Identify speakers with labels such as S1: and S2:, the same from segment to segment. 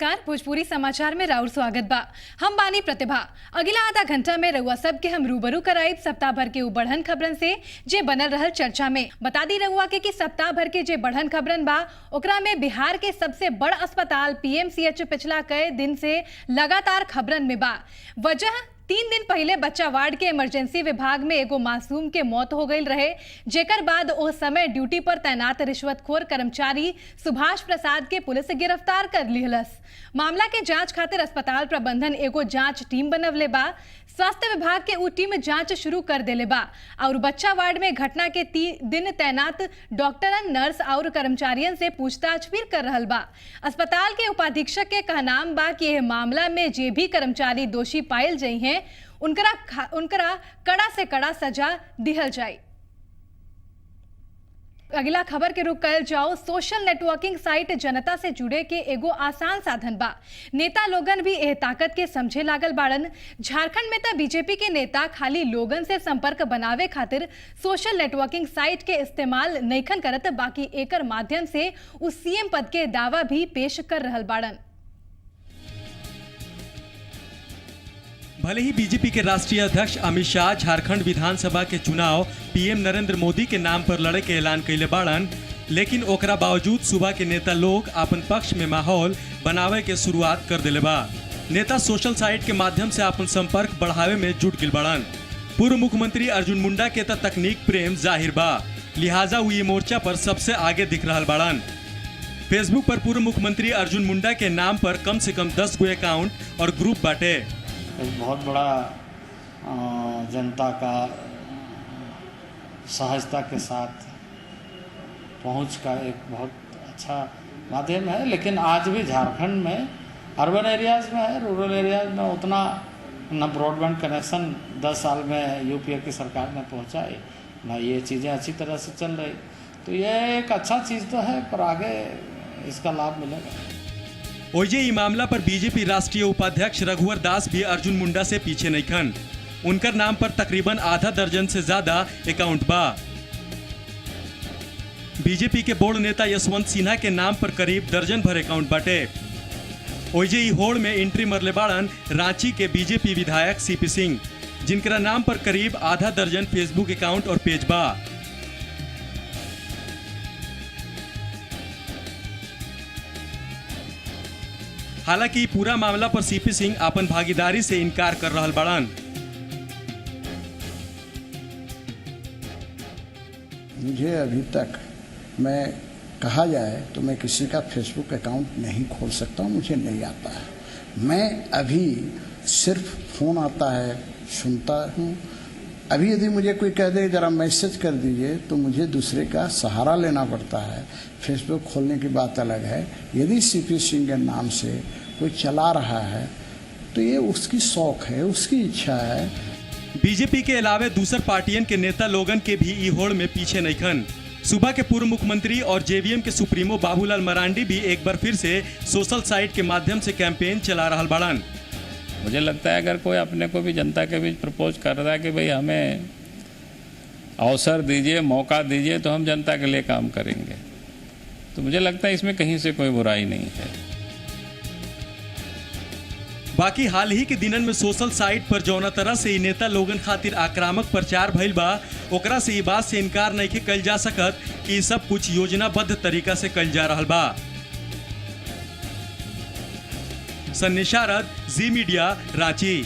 S1: नमस्कार। भोजपुरी समाचार में राउर स्वागत बा। हम बानी प्रतिभा। अगला आधा घंटा में रउआ सब के हम रूबरू कराइब सप्ताह भर के बढ़न खबरन से जे बनल रहल चर्चा में। बता दी रउआ के कि सप्ताह भर के जे बढ़न खबरन बा ओकरा में बिहार के सबसे बड़ अस्पताल पीएमसीएच पिछला कई दिन से लगातार खबरन में बा। वजह 3 दिन पहले बच्चा वार्ड के इमरजेंसी विभाग में एगो मासूम के मौत हो गई रहे, जेकर बाद उस समय ड्यूटी पर तैनात रिश्वतखोर कर्मचारी सुभाष प्रसाद के पुलिस गिरफ्तार कर लिहलस। मामला के जांच खातिर अस्पताल प्रबंधन एगो जांच टीम बनवले बा। स्वास्थ्य विभाग के उ टीम जांच शुरू कर देले बा और बच्चा वार्ड में घटना के 3 दिन तैनात डॉक्टरन, नर्स और कर्मचारियन से पूछताछ भी कर रहल बा। अस्पताल के उपाधीक्षक के कहनाम बा कि यह मामला में जे भी कर्मचारी दोषी पायल जाई हैं उनकरा कड़ा से कड़ा सजा दिहल जाए। अगला खबर के रुख कल जाओ। सोशल नेटवर्किंग साइट जनता से जुड़े के एगो आसान साधन बा। नेता लोगन भी एह ताकत के समझे लागल बाड़न। झारखंड में तो बीजेपी के नेता खाली लोगन से संपर्क बनावे खातिर सोशल नेटवर्किंग साइट के इस्तेमाल नइखन करत, बाकी एकर माध्यम से उस सीएम पद के दावा भी पेश कर रहल बाड़न।
S2: भले ही बीजेपी के राष्ट्रीय अध्यक्ष अमित शाह झारखंड विधानसभा के चुनाव पीएम नरेंद्र मोदी के नाम पर लड़े के ऐलान कैले बाड़न, लेकिन ओकरा बावजूद सूबा के नेता लोग अपन पक्ष में माहौल बनावे के शुरुआत कर दिले बा। नेता सोशल साइट के माध्यम से अपन संपर्क बढ़ावे में जुट गिल बाड़न। पूर्व मुख्यमंत्री अर्जुन मुंडा के तकनीक प्रेम जाहिर बा, लिहाजा हुई मोर्चा पर सबसे आगे दिख रहा बाड़न। फेसबुक पर पूर्व मुख्यमंत्री अर्जुन मुंडा के नाम पर कम से कम 10 गो अकाउंट और ग्रुप बाटे।
S3: एक बहुत बड़ा जनता का सहजता के साथ पहुंच का एक बहुत अच्छा माध्यम है, लेकिन आज भी झारखंड में अर्बन एरियाज़ में है, रूरल एरियाज़ में उतना न ब्रॉडबैंड कनेक्शन 10 साल में यूपीए की सरकार ने पहुंचाई, ना ये चीज़ें अच्छी तरह से चल रही। तो ये एक अच्छा चीज़ तो है, पर आगे इसका लाभ मिलेगा।
S2: ओजे ई मामला पर बीजेपी राष्ट्रीय उपाध्यक्ष रघुवर दास भी अर्जुन मुंडा से पीछे नहीं खन। उनकर नाम पर तकरीबन आधा दर्जन से ज्यादा अकाउंट बा। बीजेपी के बोर्ड नेता यशवंत सिन्हा के नाम पर करीब दर्जन भर अकाउंट बाटे। ओजे ई होड़ में एंट्री मरले बाड़न रांची के बीजेपी विधायक सीपी सिंह, जिनकरा नाम पर करीब आधा दर्जन फेसबुक अकाउंट और पेज बा। हालांकि पूरा मामला पर सीपी सिंह अपन भागीदारी से इनकार कर रहल बाड़न।
S4: मुझे अभी तक मैं कहा जाए तो मैं किसी का फेसबुक अकाउंट नहीं खोल सकता हूँ, मुझे नहीं आता है। मैं अभी सिर्फ फोन आता है, सुनता हूँ। अभी यदि मुझे कोई कह दे जरा मैसेज कर दीजिए तो मुझे दूसरे का सहारा लेना पड़ता है। फेसबुक खोलने की बात अलग है। यदि सीपी सिंह के नाम से कोई चला रहा है तो ये उसकी शौक है, उसकी इच्छा है।
S2: बीजेपी के अलावे दूसर पार्टियन के नेता लोगन के भी ई होड़ में पीछे नहीं खन। सूबा के पूर्व मुख्यमंत्री और जेवीएम के सुप्रीमो बाबूलाल मरांडी भी एक बार फिर से सोशल साइट के माध्यम से कैंपेन चला रहा बाड़न।
S5: मुझे लगता है अगर कोई अपने को भी जनता के बीच प्रपोज कर रहा है कि भाई हमें अवसर दीजिए, मौका दीजिए, तो हम जनता के लिए काम करेंगे, तो मुझे लगता है इसमें कहीं से कोई बुराई नहीं है।
S2: बाकी हाल ही के दिनन में सोशल साइट पर जौना तरह से नेता लोगन खातिर आक्रामक प्रचार भइल बा, ओकरा से ई बात से इनकार नहीं कल जा सकत कि सब कुछ योजनाबद्ध तरीका से कल जा रहा बा। सन्नी शारद, जी मीडिया, रांची।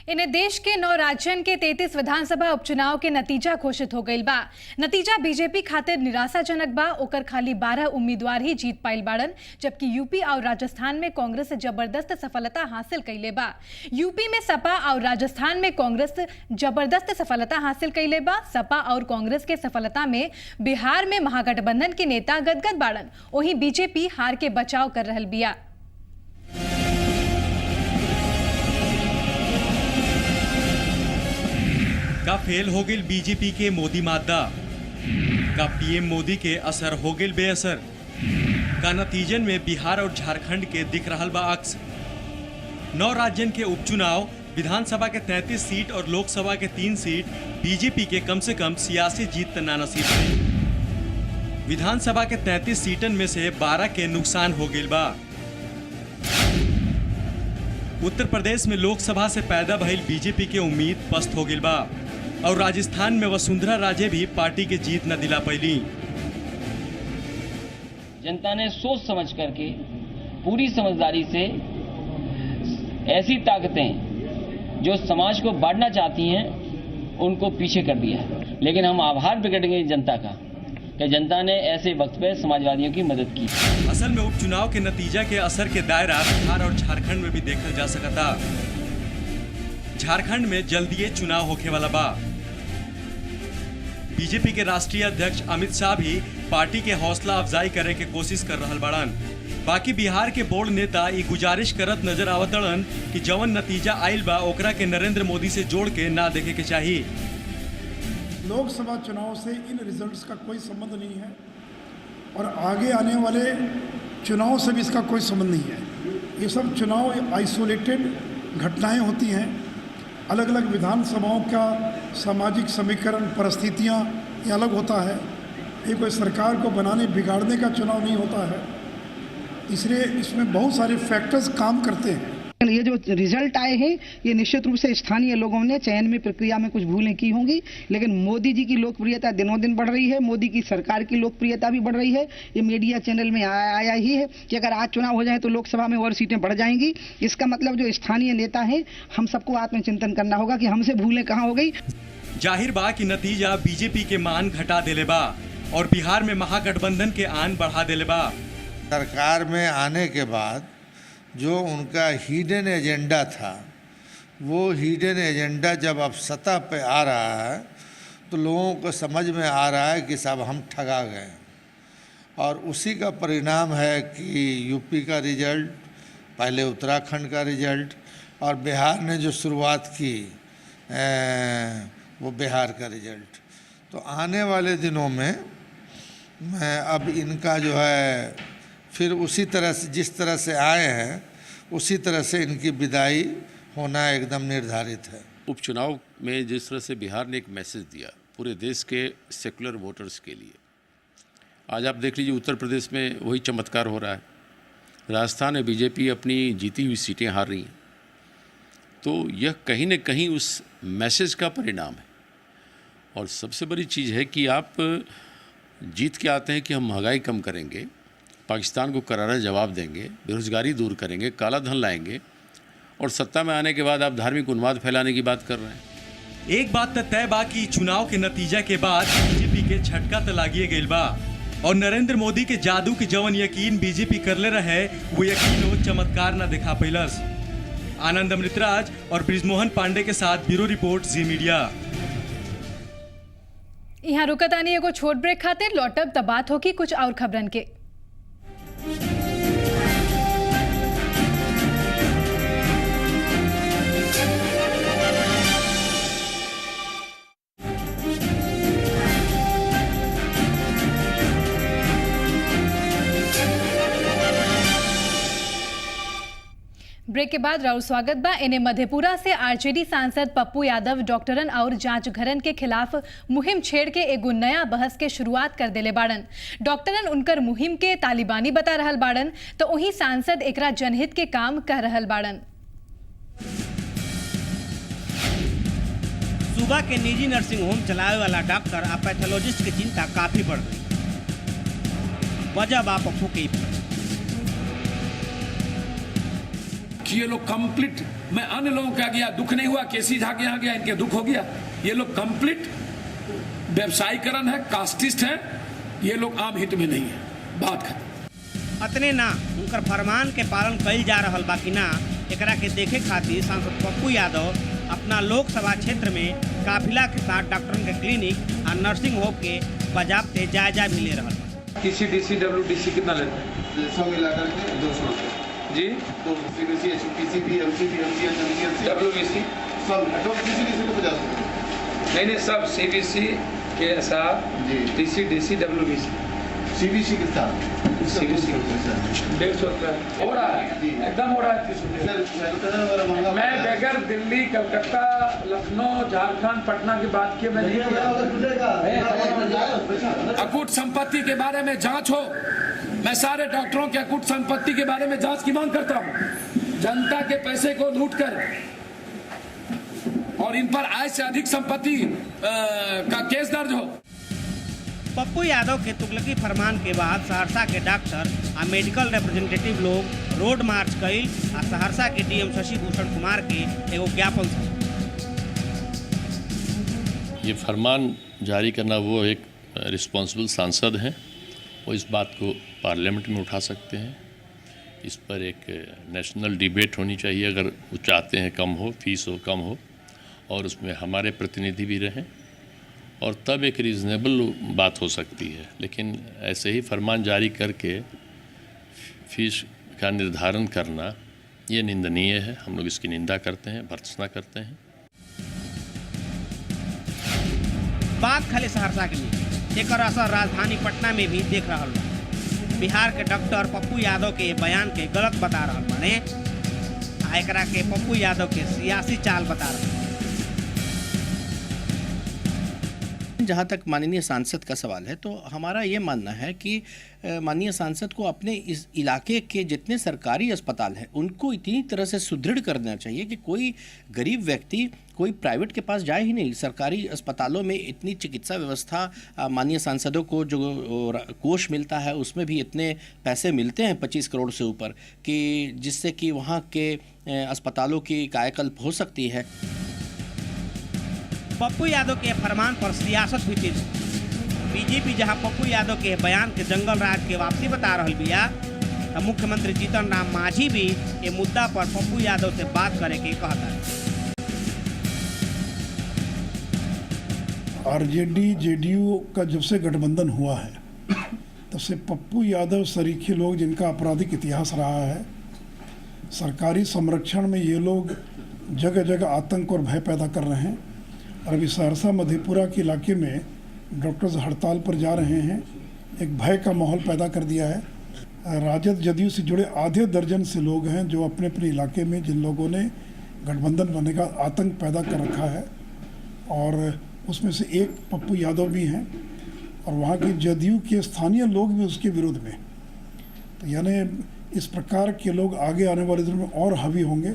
S1: इन्हें देश के 9 राज्यन के 33 विधानसभा उपचुनाव के नतीजा घोषित हो गई बा। नतीजा बीजेपी खातिर निराशाजनक बा। ओकर खाली 12 उम्मीदवार ही जीत पाइल बाड़न, जबकि यूपी और राजस्थान में कांग्रेस जबरदस्त सफलता हासिल कैले बा। यूपी में सपा और राजस्थान में कांग्रेस जबरदस्त सफलता हासिल कैले बा। सपा और कांग्रेस के सफलता में बिहार में महागठबंधन के नेता गदगद बाड़न। वहीं बीजेपी हार के बचाव कर रहल बिया।
S2: का फेल हो गई बीजेपी के मोदी मादा, का पीएम मोदी के असर हो गई बेअसर, का नतीजन में बिहार और झारखंड के दिख रहा बा अक्स। 9 राज्यन के उपचुनाव, विधानसभा के 33 सीट और लोकसभा के 3 सीट बीजेपी के कम से कम 86 जीत ना नसीब है। विधानसभा के 33 सीटन में से 12 के नुकसान हो गई बा। उत्तर प्रदेश में लोकसभा से पैदा भइल बीजेपी के उम्मीद पस्त हो गई बा और राजस्थान में वसुंधरा राजे भी पार्टी के जीत न दिला पैली।
S6: जनता ने सोच समझ करके पूरी समझदारी से ऐसी ताकतें जो समाज को बांटना चाहती हैं उनको पीछे कर दिया है। लेकिन हम आभार प्रकटेंगे जनता का कि जनता ने ऐसे वक्त पे समाजवादियों की मदद की।
S2: असल में उपचुनाव के नतीजा के असर के दायरा बिहार और झारखंड में भी देखल जा सकता। झारखंड में जल्दी चुनाव होखे वाला बा। बीजेपी के राष्ट्रीय अध्यक्ष अमित शाह भी पार्टी के हौसला अफजाई करे के कोशिश कर रहल बाड़न। बाकी बिहार के बोर्ड नेता ई गुजारिश करत नजर आवतड़न कि जवन नतीजा आइल बा ओकरा के नरेंद्र मोदी से जोड़ के ना देखे के चाहिए।
S7: लोकसभा चुनाव से इन रिजल्ट्स का कोई संबंध नहीं है और आगे आने वाले चुनाव से भी इसका कोई संबंध नहीं है। ये सब चुनाव आइसोलेटेड घटनाएं होती हैं। अलग अलग विधानसभाओं का सामाजिक समीकरण परिस्थितियां ये अलग होता है। ये कोई सरकार को बनाने बिगाड़ने का चुनाव नहीं होता है, इसलिए इसमें बहुत सारे फैक्टर्स काम करते हैं।
S8: ये जो रिजल्ट आए हैं ये निश्चित रूप से स्थानीय लोगों ने चयन में प्रक्रिया में कुछ भूलें की होंगी, लेकिन मोदी जी की लोकप्रियता दिनों दिन बढ़ रही है। मोदी की सरकार की लोकप्रियता भी बढ़ रही है। ये मीडिया चैनल में आया ही है कि अगर आज चुनाव हो जाए तो लोकसभा में और सीटें बढ़ जाएंगी। इसका मतलब जो स्थानीय नेता हैं हम सबको आत्मचिंतन करना होगा कि हमसे भूलें कहाँ हो गई।
S2: जाहिर बा कि नतीजा बीजेपी के मान घटा देले बा और बिहार में महागठबंधन के आन बढ़ा देले बा।
S9: सरकार में आने के बाद जो उनका हिडन एजेंडा था वो हिडन एजेंडा जब अब सतह पे आ रहा है तो लोगों को समझ में आ रहा है कि साहब हम ठगा गए। और उसी का परिणाम है कि यूपी का रिजल्ट, पहले उत्तराखंड का रिजल्ट और बिहार ने जो शुरुआत की वो बिहार का रिजल्ट। तो आने वाले दिनों में अब इनका जो है फिर उसी तरह से जिस तरह से आए हैं उसी तरह से इनकी विदाई होना एकदम निर्धारित है।
S10: उपचुनाव में जिस तरह से बिहार ने एक मैसेज दिया पूरे देश के सेकुलर वोटर्स के लिए, आज आप देख लीजिए उत्तर प्रदेश में वही चमत्कार हो रहा है। राजस्थान में बीजेपी अपनी जीती हुई सीटें हार रही हैं। तो यह कहीं न कहीं उस मैसेज का परिणाम है। और सबसे बड़ी चीज़ है कि आप जीत के आते हैं कि हम महंगाई कम करेंगे, पाकिस्तान को करारा जवाब देंगे, बेरोजगारी दूर करेंगे, काला धन लाएंगे, और सत्ता में आने के बाद आप धार्मिक उन्माद फैलाने की बात कर रहे हैं।
S2: एक बात तो तय बा कि चुनाव के नतीजा के बाद बीजेपी के झटका तो लागिए गइल बा और नरेंद्र मोदी के जादू के जवन यकीन बीजेपी करले रहे वो यकीन चमत्कार न दिखा पैलस। आनंद अमृतराज और ब्रिजमोहन पांडे के साथ ब्यूरो रिपोर्ट जी मीडिया।
S1: यहाँ रुकतानी एगो छोट ब्रेक खातिर लौटब तब बात होगी कुछ और खबरन के। ब्रेक के बाद राउर स्वागत बा। इन्हें मधेपुरा से आरजेडी सांसद पप्पू यादव डॉक्टरन और जांच घरन के खिलाफ मुहिम छेड़ के एगो नया बहस के शुरुआत कर देले बाड़न। डॉक्टरन उनकर मुहिम के तालिबानी बता रहल बाड़न तो वही सांसद एकरा जनहित के काम कर रहल बाड़न।
S11: सूबा के निजी नर्सिंग होम चलावे वाला डॉक्टर और पैथोलॉजिस्ट की चिंता काफी बढ़ गई। वजह बा पप्पू की
S12: कि ये लोग कंप्लीट, मैं अन्य लोगों का गया दुख नहीं हुआ, केसी झा के यहाँ गया इनके दुख हो गया। ये लोग कंप्लीट व्यवसायीकरण है, कास्टिस्ट है, ये लोग आम हित में नहीं है। बात खत्म।
S11: अतने ना उनकर फरमान के पालन कइल जा रहल बा कि ना एकरा के देखे खातिर सांसद पप्पू यादव अपना लोकसभा क्षेत्र में काफिला के साथ डॉक्टरन के क्लिनिक और नर्सिंग होम के बाजाबते जायजा भी ले रहल बा।
S13: TCDC WDC कितना लेते हैं?
S14: 100 मिलाकर के 200 रुपये
S13: जी।
S14: तो CBC HPCB LCB MCH MCLC
S13: WBC
S14: सब तो CBC को 50 रुपये
S13: नहीं सब CBC के साथ TCDC WBC
S14: सीबीसी के साथ सीबीसी
S12: 150 रुपये हो रहा है, एकदम हो रहा है 30 रुपये। मैं बगैर दिल्ली, कलकत्ता, लखनऊ, झारखंड, पटना की बात की मैं नहीं किया। अकूट संपत्ति के बारे में जांच हो, मैं सारे डॉक्टरों के अकूट संपत्ति के बारे में जांच की मांग करता हूं। जनता के पैसे को लूटकर और इन पर आय से अधिक संपत्ति का केस दर्ज हो।
S11: पप्पू यादव के तुगलकी फरमान के बाद सहरसा के डॉक्टर और मेडिकल रिप्रेजेंटेटिव लोग रोड मार्च कइल और सहरसा के डीएम शशि भूषण कुमार के एगो ज्ञापन से
S10: ये फरमान जारी करना, वो एक रिस्पॉन्सिबल सांसद हैं, वो इस बात को पार्लियामेंट में उठा सकते हैं। इस पर एक नेशनल डिबेट होनी चाहिए, अगर वो चाहते हैं कम हो, फीस हो कम हो, और उसमें हमारे प्रतिनिधि भी रहें, और तब एक रीज़नेबल बात हो सकती है। लेकिन ऐसे ही फरमान जारी करके फीस का निर्धारण करना ये निंदनीय है। हम लोग इसकी निंदा करते हैं, भर्त्सना करते हैं।
S11: बात खाली सहरसा के लिए, एक असर राजधानी पटना में भी देख रहा बा। बिहार के डॉक्टर पप्पू यादव के बयान के गलत बता रहा बने, एकरा के पप्पू यादव के सियासी चाल बता रहे।
S15: जहाँ तक माननीय सांसद का सवाल है, तो हमारा ये मानना है कि माननीय सांसद को अपने इस इलाके के जितने सरकारी अस्पताल हैं उनको इतनी तरह से सुदृढ़ करना चाहिए कि कोई गरीब व्यक्ति कोई प्राइवेट के पास जाए ही नहीं। सरकारी अस्पतालों में इतनी चिकित्सा व्यवस्था, माननीय सांसदों को जो कोष मिलता है उसमें भी इतने पैसे मिलते हैं 25 करोड़ से ऊपर, कि जिससे कि वहाँ के अस्पतालों की कायाकल्प हो सकती है।
S11: पप्पू यादव के फरमान पर सियासत भी तेज। बीजेपी जहां पप्पू यादव के बयान के जंगल राज के वापसी बता रही बिया, तो मुख्यमंत्री जीतन राम मांझी भी ये मुद्दा पर पप्पू यादव से बात करे के कहता है।
S7: आरजेडी जेडीयू का जब से गठबंधन हुआ है तब से पप्पू यादव सरीखे लोग जिनका आपराधिक इतिहास रहा है, सरकारी संरक्षण में ये लोग जगह जगह आतंक और भय पैदा कर रहे हैं। और अभी सहरसा मधेपुरा के इलाके में डॉक्टर्स हड़ताल पर जा रहे हैं, एक भय का माहौल पैदा कर दिया है। राजद जदयू से जुड़े आधे दर्जन से लोग हैं जो अपने अपने इलाके में, जिन लोगों ने गठबंधन बनने का आतंक पैदा कर रखा है, और उसमें से एक पप्पू यादव भी हैं, और वहाँ के जदयू के स्थानीय लोग भी उसके विरोध में। तो यानी इस प्रकार के लोग आगे आने वाले दिनों में और हावी होंगे,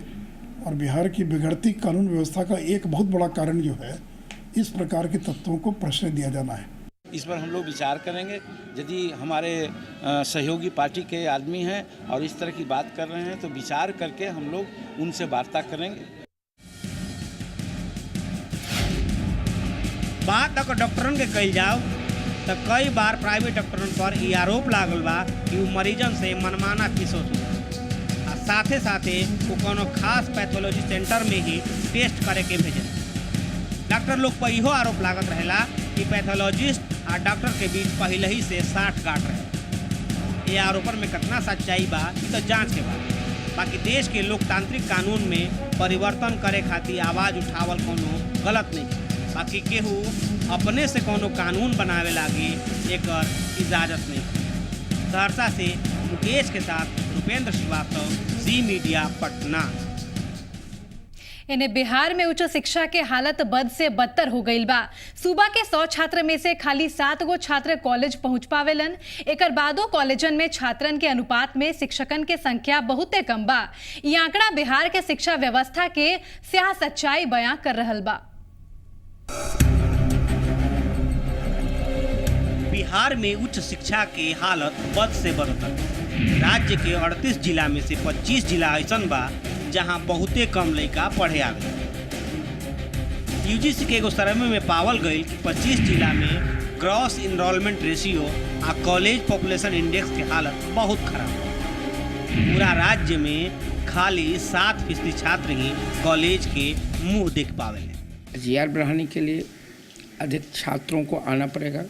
S7: और बिहार की बिगड़ती कानून व्यवस्था का एक बहुत बड़ा कारण जो है इस प्रकार के तत्वों को प्रश्रय दिया जाना है।
S16: इस पर हम लोग विचार करेंगे। यदि हमारे सहयोगी पार्टी के आदमी हैं और इस तरह की बात कर रहे हैं तो विचार करके हम लोग उनसे वार्ता करेंगे।
S11: बात अगर डॉक्टरन के कही जाओ तो कई बार प्राइवेट डॉक्टरन पर ये आरोप लागल बा कि वो मरीजन से मनमाना फीस वसूल, साथे साथे वो कोनो खास पैथोलॉजी सेंटर में ही टेस्ट करे के भेजे। डॉक्टर लोग पर इहो आरोप लागत रहेला कि पैथोलॉजिस्ट और डॉक्टर के बीच पहले ही से साठ गांठ रहे। ये आरोपन में कितना सच्चाई बा ये तो जांच के बाद। बाकी देश के लोकतांत्रिक कानून में परिवर्तन करे खातिर आवाज़ उठावल कोनो गलत नहीं। बाकी केहू अपने से कोनो कानून बनावे लागे एकर इजाजत नहीं। सहरसा से मुकेश के साथ रुपेंद्र श्रीवास्तव, जी मीडिया, पटना।
S1: इन्हें बिहार में उच्च शिक्षा के हालत बद से बदतर हो गई बा। सूबा के 100 छात्र में से खाली 7 गो छात्र कॉलेज पहुंच पावेलन। एकर बादो कॉलेजन में छात्रन के अनुपात में शिक्षकन के संख्या बहुते कम बा। ये आंकड़ा बिहार के शिक्षा व्यवस्था के स्याह सच्चाई बयां कर रहल बा।
S11: बिहार में उच्च शिक्षा के हालत बद से बदतर। राज्य के 38 जिला में से 25 जिला ऐसन बा जहां बहुते कम लड़का पढ़े आवे। यूजीसी के एगो सर्वे में पावल गई कि 25 जिला में ग्रॉस इनरोलमेंट रेशियो आ कॉलेज पॉपुलेशन इंडेक्स के हालत बहुत खराब है। पूरा राज्य में खाली 7% छात्र ही कॉलेज के मुंह देख पावे।
S17: जीआर बढ़ाने के लिए अधिक छात्रों को आना पड़ेगा,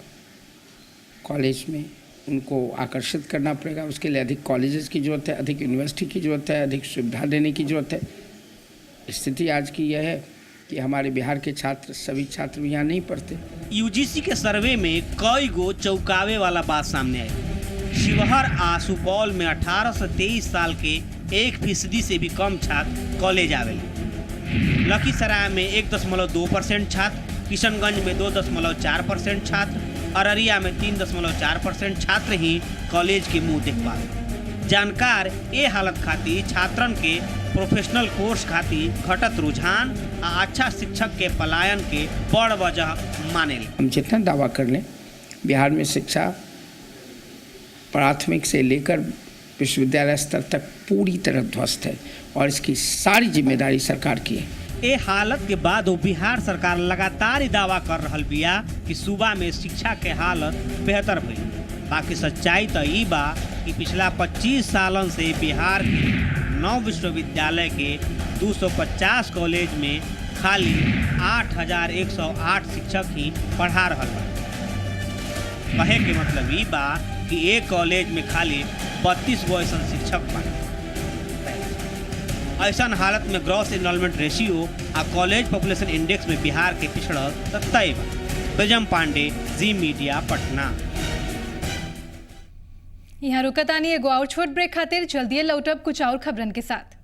S17: कॉलेज में उनको आकर्षित करना पड़ेगा। उसके लिए अधिक कॉलेजेस की ज़रूरत है, अधिक यूनिवर्सिटी की ज़रूरत है, अधिक सुविधा देने की ज़रूरत है। स्थिति आज की यह है कि हमारे बिहार के छात्र सभी छात्र भी यहाँ नहीं पढ़ते।
S11: यूजीसी के सर्वे में कई गो चौंकावे वाला बात सामने आई। शिवहर आ सुपौल में 18 से 23 साल के 1% से भी कम छात्र कॉलेज आवेले। लखीसराय में 1.2% छात्र, किशनगंज में 2.4% छात्र, अररिया में 3.4% छात्र ही कॉलेज के मुंह देख पाए। जानकार ये हालत खातिर छात्रन के प्रोफेशनल कोर्स खातिर घटत रुझान आ अच्छा शिक्षक के पलायन के बड़ वजह मानेले।
S17: हम जितना दावा कर लें, बिहार में शिक्षा प्राथमिक से लेकर विश्वविद्यालय स्तर तक पूरी तरह ध्वस्त है और इसकी सारी जिम्मेदारी सरकार की है।
S11: ए हालत के बाद वो बिहार सरकार लगातार दावा कर रहल बिया कि सूबा में शिक्षा के हालत बेहतर भइल। बाकी सच्चाई तो ई बा कि पिछला 25 सालन से बिहार के 9 विश्वविद्यालय के 250 कॉलेज में खाली 8,108 शिक्षक ही पढ़ा रहल बा। कहे के मतलब ई बा कि एक कॉलेज में खाली 32 गो ऐसा शिक्षक बा। ऐसा हालत में ग्रॉस एनरोलमेंट रेशियो आ कॉलेज पॉपुलेशन इंडेक्स में बिहार के पिछड़ल तय बा। बेजम पांडे, जी मीडिया, पटना।
S1: यहाँ रुकतानी एगो और छोट ब्रेक खातिर जल्दी लौटब कुछ और खबरन के साथ।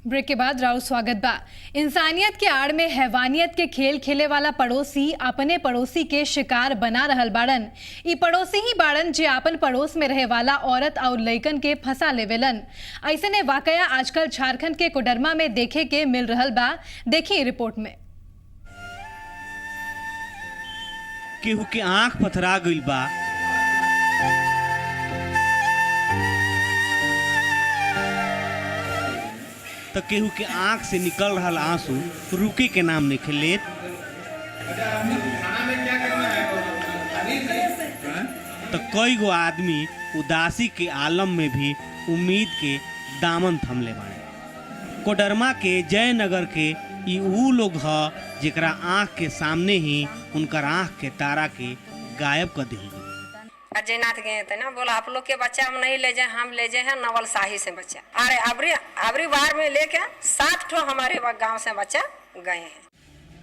S1: ब्रेक के बाद राउर स्वागत बा। इंसानियत के आड़ में हैवानियत के खेल खेले वाला पड़ोसी अपने पड़ोसी के शिकार बना रहल बाड़न। ई पड़ोसी ही बाड़न जे अपन पड़ोस में रहे वाला औरत और लइकन के फंसा लेवेलन। ऐसे ने वाकया आजकल झारखंड के कोडरमा में देखे के मिल रहल बा। देखिए रिपोर्ट में।
S11: केहू के आंख पथरा गइल बा, तो केहू के आंख से निकल रहा आंसू रुके के नाम नहीं लेत। तो कई गो आदमी उदासी के आलम में भी उम्मीद के दामन थमले बाड़े। कोडरमा के जयनगर के ई ऊ लोग ह जेकरा आंख के सामने ही उनकर आंख के तारा के गायब कर दिल।
S18: अजयनाथ गए थे ना, बोला आप लोग के बच्चा हम नहीं ले जाए, हम ले जाए हैं नवल शाही से बच्चा। अरे अबरी बार में लेके 7 ठो हमारे गांव से बच्चा गए हैं।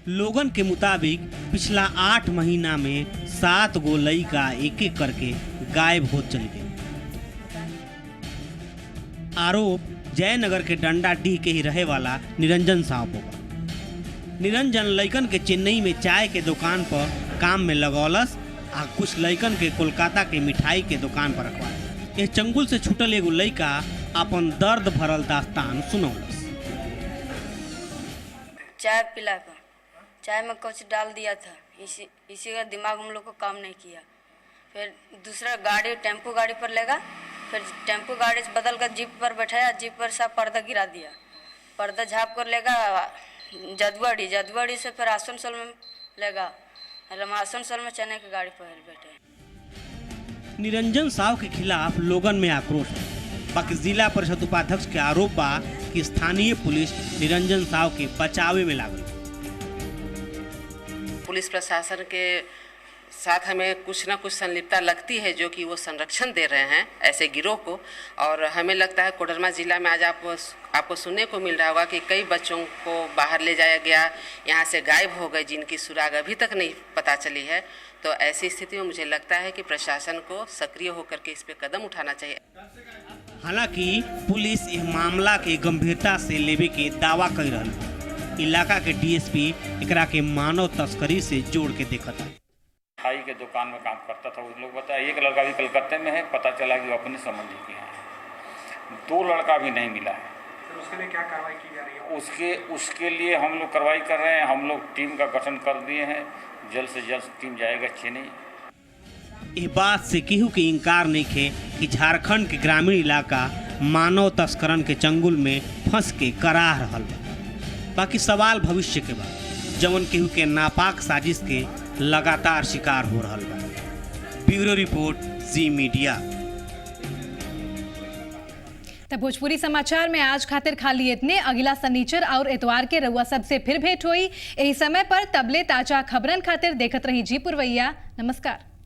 S11: लोगन के मुताबिक पिछला 8 महीना में 7 गो लइका एक एक करके गायब हो चल गए। आरोप जयनगर के डंडा डीह के ही रहे वाला निरंजन साहब होगा। निरंजन लइकन के चेन्नई में चाय के दुकान पर काम में लगौलस आ कुछ लइकन के कोलकाता के मिठाई के दुकान पर रखवाए। इस चंगुल से छूटल एगो लइका अपन दर्द भरल दास्तान सुनौलस।
S19: चाय पिला कर चाय में कुछ डाल दिया था, इसी का दिमाग हम लोग को काम नहीं किया। फिर दूसरा गाड़ी टेम्पो गाड़ी पर लेगा, फिर टेम्पो गाड़ी से बदल कर जीप पर बैठाया, जीप पर सब पर्दा गिरा दिया। पर्दा झाँप कर लेगा जदवाड़ी से फिर आसनसोल में लेगा। हम आसनसोल में चने की गाड़ी पर बैठे।
S11: निरंजन साहब के खिलाफ लोगन में आक्रोश है। बाकी जिला परिषद उपाध्यक्ष के आरोप बा कि स्थानीय पुलिस निरंजन साहब के बचावे में लागल।
S20: पुलिस प्रशासन के साथ हमें कुछ ना कुछ संलिप्तता लगती है, जो कि वो संरक्षण दे रहे हैं ऐसे गिरोह को। और हमें लगता है कोडरमा जिला में आज आपको सुनने को मिल रहा होगा कि कई बच्चों को बाहर ले जाया गया, यहाँ से गायब हो गए, जिनकी सुराग अभी तक नहीं पता चली है। तो ऐसी स्थिति में मुझे लगता है कि प्रशासन को सक्रिय होकर के इस पे कदम उठाना चाहिए।
S11: हालांकि पुलिस इस मामला के गंभीरता से लेवे के दावा कर रही है। इलाका के डीएसपी एकरा के मानव तस्करी से जोड़ के देखता है।
S21: मिठाई के दुकान में काम करता था। उन लोग बताया एक लड़का भी कलकत्ते में है, पता चला कि वो अपने संबंधी के हैं। 2 लड़का भी नहीं मिला है। तो उसके लिए क्या कार्रवाई की जा रही है? उसके लिए हम लोग कार्रवाई कर रहे हैं। हम लोग टीम का गठन कर दिए हैं। जल्द से जल्द टीम जाएगा चेन्नई।
S11: इस बात से केहू के इनकार नहीं है कि झारखंड के ग्रामीण इलाका मानव तस्करन के चंगुल में फंस के कराह रहल बा। बाकी सवाल भविष्य के बा, जवन केहू के नापाक साजिश के लगातार शिकार हो रहल बा। ब्यूरो रिपोर्ट, जी मीडिया।
S1: तब भोजपुरी समाचार में आज खातिर खाली इतने। अगला सनीचर और इतवार के रउआ सबसे फिर भेंट हुई यही समय पर। तबले ताजा खबरन खातिर देखत रही जी पुरवैया। नमस्कार।